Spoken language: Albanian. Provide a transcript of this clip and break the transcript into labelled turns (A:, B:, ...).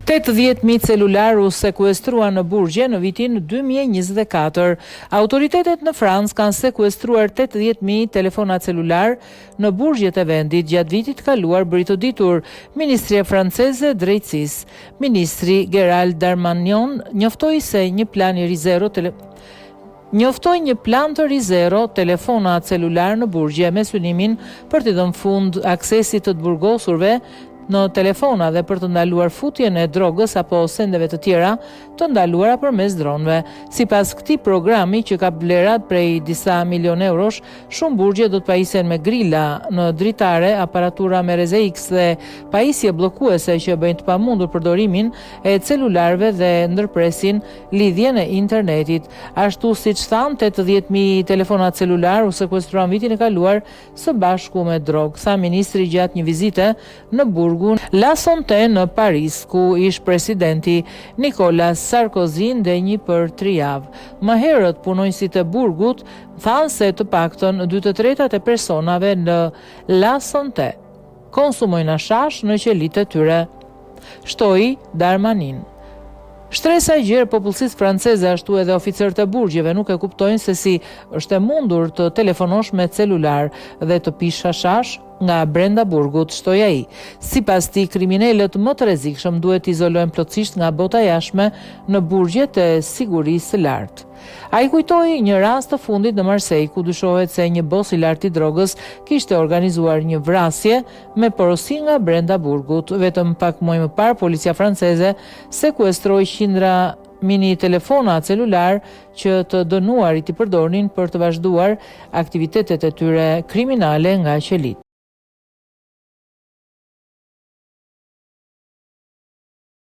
A: 80.000 celular u sekuestrua në Burgje në vitin 2024. Autoritetet në Francë kanë sekuestruar 80.000 telefona celular në burgjet e vendit gjatë vitit kaluar, bëri të ditur Ministria franceze e drejtësisë. Ministri Gérald Darmanin njoftoi se një plan të rizero telefona celular në burgje me synimin për të dhënë fund aksesit të burgosurve në telefona dhe për të ndaluar futjen e drogës apo sendeve të tjera të ndaluara përmes dronëve. Sipas këtij programi që ka vlerat prej disa milion eurosh, shumë burgje do të pajisen me grila në dritare, aparatura me RZX dhe pajisje bllokuese që bëjnë të pamundur përdorimin e celularëve dhe ndërpresin lidhjen e internetit. Ashtu siç thanë, 80.000 telefona celular u sekuestruan vitin e kaluar së bashku me drogë, tha ministri gjatë një vizite në burg La Fontaine në Paris, ku ish presidenti Nicolas Sarkozy ndenjë për 3 javë. Më herët punonjësit e burgut thanë se të paktën 2/3 e personave në La Fontaine konsumojnë hashash në qelitë e tyre, shtoi Darmanin. Shtresa e gjerë popullsisë franceze ashtu edhe oficerët e burgjeve nuk e kuptojnë se si është e mundur të telefonosh me celular dhe të pish hashash nga brenda burgut, shtoi ai. Sipas tij, kriminalët më të rrezikshëm duhet izolohen plotësisht nga bota jashtme në burgjet e sigurisë së lartë. Ai kujtoi një rast të fundit në Marseille, ku dyshohet se një bos i lartë i drogës kishte organizuar një vrasje me porosi nga brenda burgut. Vetëm pak muaj më parë, policia franceze sekuestroi qindra mini telefona celular që të dënuarit i përdornin për të vazhduar aktivitetet e tyre kriminale nga qelit.